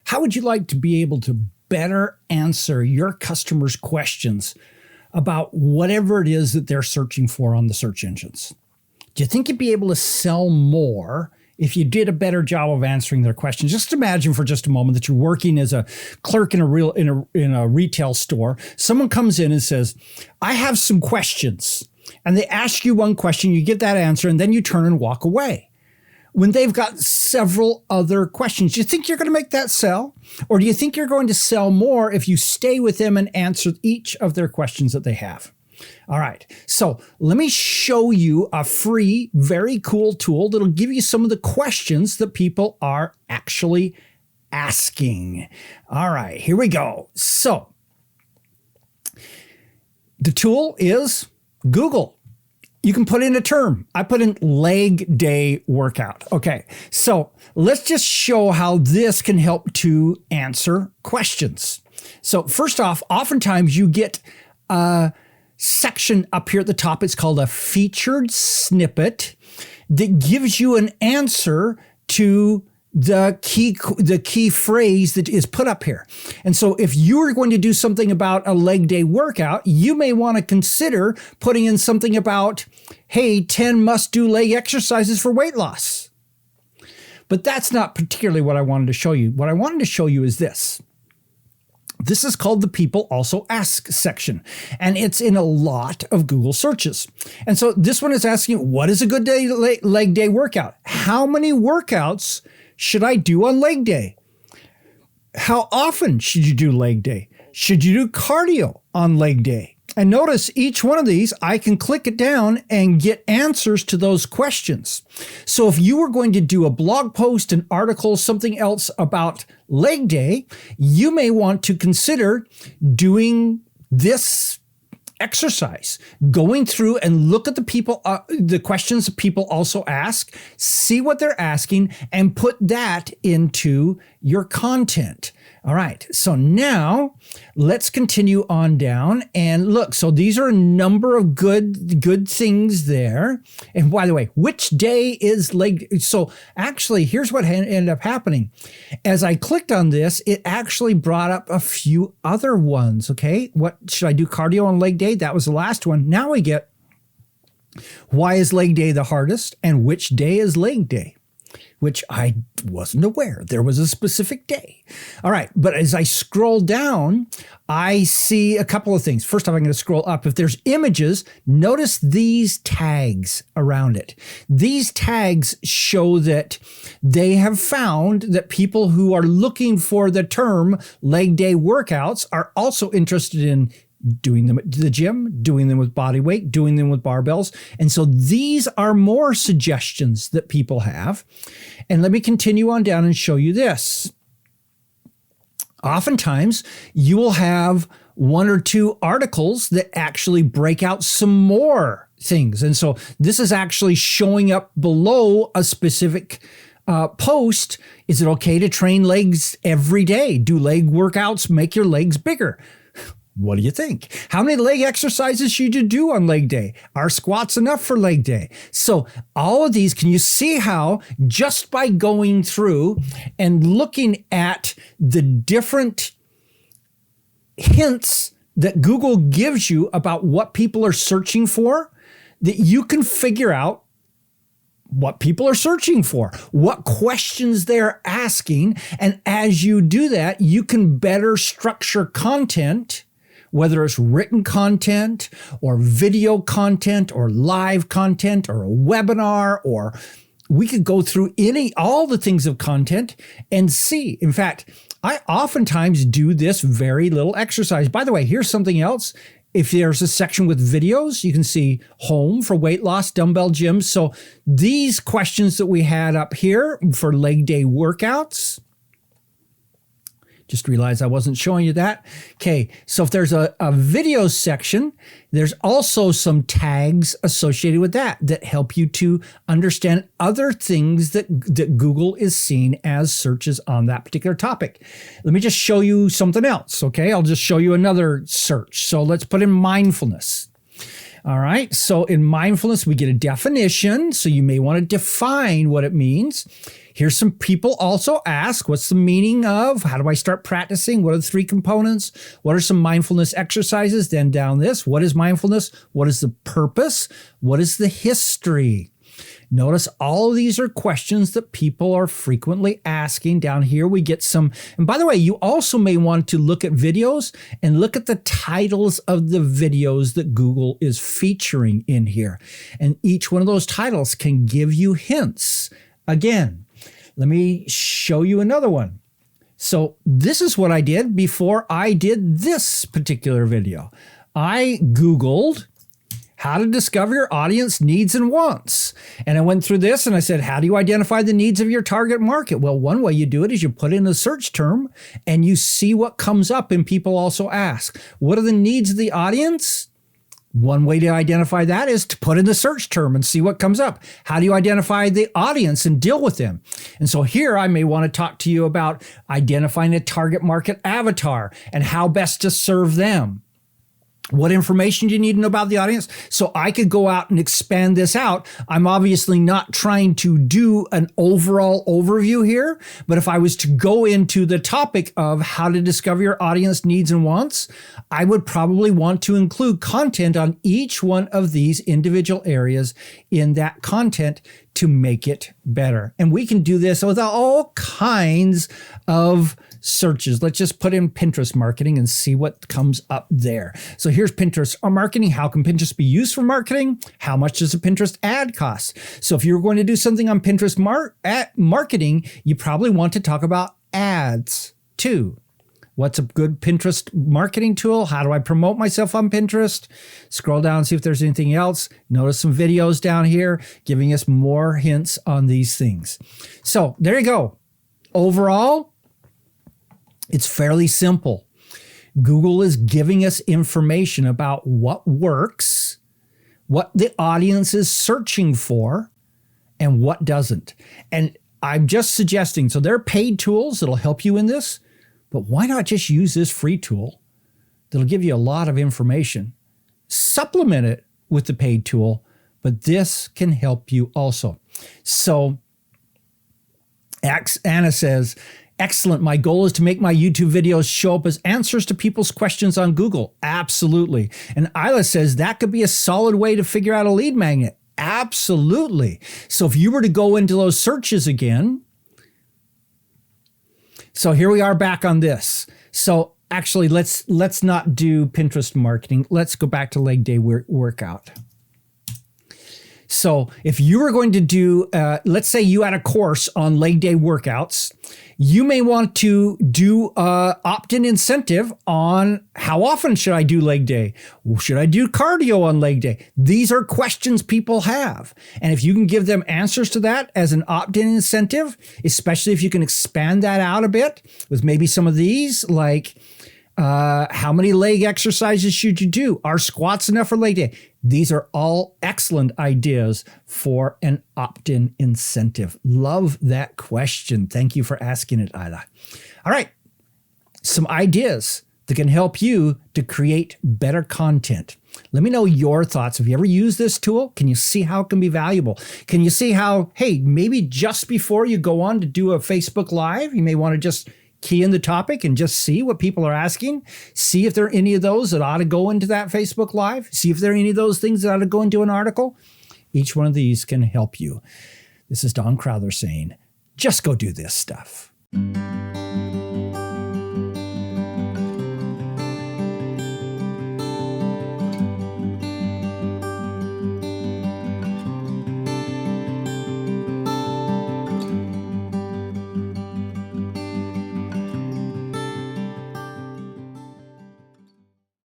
How would you like to be able to better answer your customers' questions about whatever it is that they're searching for on the search engines? Do you think you'd be able to sell more if you did a better job of answering their questions? Just imagine for just a moment that you're working as a clerk in a retail store. Someone comes in and says, I have some questions. And they ask you one question, you get that answer, and then you turn and walk away. When they've got several other questions, do you think you're going to make that sell? Or do you think you're going to sell more if you stay with them and answer each of their questions that they have? All right, so let me show you a free, very cool tool that'll give you some of the questions that people are actually asking. All right, here we go. So the tool is Google. You can put in a term. I put in leg day workout. Okay, so let's just show how this can help to answer questions. So first off, oftentimes you get a section up here at the top. It's called a featured snippet that gives you an answer to the key phrase that is put up here. And so if you're going to do something about a leg day workout, you may want to consider putting in something about, hey, 10 must-do leg exercises for weight loss. But that's not particularly what I wanted to show you. What I wanted to show you is this. This is called the People Also Ask section, and it's in a lot of Google searches. And so this one is asking, what is a good leg day workout? How many workouts should I do on leg day? How often should you do leg day? Should you do cardio on leg day? And notice each one of these, I can click it down and get answers to those questions. So if you were going to do a blog post, an article, something else about leg day, you may want to consider doing this exercise, going through and look at the questions that people also ask, see what they're asking, and put that into your content. All right, so now let's continue on down and look. So these are a number of good things there. And by the way, which day is leg? So actually, here's what ended up happening. As I clicked on this, it actually brought up a few other ones. Okay, what should I do? Cardio on leg day? That was the last one. Now we get, why is leg day the hardest? And which day is leg day? Which I wasn't aware. There was a specific day. All right, but as I scroll down, I see a couple of things. First off, I'm going to scroll up. If there's images, notice these tags around it. These tags show that they have found that people who are looking for the term leg day workouts are also interested in doing them at the gym, doing them with body weight, doing them with barbells. And so these are more suggestions that people have. And let me continue on down and show you this. Oftentimes, you will have one or two articles that actually break out some more things. And so this is actually showing up below a specific post. Is it okay to train legs every day? Do leg workouts make your legs bigger? What do you think? How many leg exercises should you do on leg day? Are squats enough for leg day? So all of these, can you see how just by going through and looking at the different hints that Google gives you about what people are searching for, that you can figure out what people are searching for, what questions they're asking. And as you do that, you can better structure content, whether it's written content or video content or live content or a webinar, or we could go through all the things of content and see. In fact, I oftentimes do this very little exercise. By the way, here's something else. If there's a section with videos, you can see home for weight loss, dumbbell gyms. So these questions that we had up here for leg day workouts, just realized I wasn't showing you that. Okay, so if there's a video section, there's also some tags associated with that help you to understand other things that Google is seeing as searches on that particular topic. Let me just show you something else, okay? I'll just show you another search. So let's put in mindfulness. All right, so in mindfulness, we get a definition. So you may want to define what it means. Here's some people also ask, what's the meaning of? How do I start practicing? What are the 3 components? What are some mindfulness exercises? Then down this, what is mindfulness? What is the purpose? What is the history? Notice all of these are questions that people are frequently asking. Down here we get some, and by the way, you also may want to look at videos and look at the titles of the videos that Google is featuring in here. And each one of those titles can give you hints. Again, let me show you another one. So this is what I did before I did this particular video. I Googled how to discover your audience needs and wants. And I went through this and I said, how do you identify the needs of your target market? Well, one way you do it is you put in a search term and you see what comes up, and people also ask, what are the needs of the audience? One way to identify that is to put in the search term and see what comes up. How do you identify the audience and deal with them? And so here I may want to talk to you about identifying a target market avatar and how best to serve them. What information do you need to know about the audience? So I could go out and expand this out. I'm obviously not trying to do an overall overview here, but if I was to go into the topic of how to discover your audience needs and wants, I would probably want to include content on each one of these individual areas in that content to make it better. And we can do this with all kinds of searches. Let's just put in Pinterest marketing and see what comes up there. So here's Pinterest marketing. How can Pinterest be used for marketing? How much does a Pinterest ad cost? So if you're going to do something on Pinterest marketing, you probably want to talk about ads too. What's a good Pinterest marketing tool? How do I promote myself on Pinterest? Scroll down and see if there's anything else. Notice some videos down here giving us more hints on these things. So there you go. Overall, it's fairly simple. Google is giving us information about what works, what the audience is searching for, and what doesn't. And I'm just suggesting, so there are paid tools that'll help you in this, but why not just use this free tool that'll give you a lot of information? Supplement it with the paid tool, but this can help you also. So Anna says, excellent. My goal is to make my YouTube videos show up as answers to people's questions on Google. Absolutely. And Isla says that could be a solid way to figure out a lead magnet. Absolutely. So if you were to go into those searches again, so here we are back on this. So actually, let's not do Pinterest marketing. Let's go back to leg day workout. So if you were going to do, let's say you had a course on leg day workouts, you may want to do an opt-in incentive on how often should I do leg day? Should I do cardio on leg day? These are questions people have. And if you can give them answers to that as an opt-in incentive, especially if you can expand that out a bit with maybe some of these, like how many leg exercises should you do? Are squats enough for leg day? These are all excellent ideas for an opt-in incentive. Love that question. Thank you for asking it, Isla. All right, some ideas that can help you to create better content. Let me know your thoughts. Have you ever used this tool? Can you see how it can be valuable? Can you see how, hey, maybe just before you go on to do a Facebook Live, you may want to just key in the topic and just see what people are asking. See if there are any of those that ought to go into that Facebook Live. See if there are any of those things that ought to go into an article. Each one of these can help you. This is Don Crowther saying, just go do this stuff.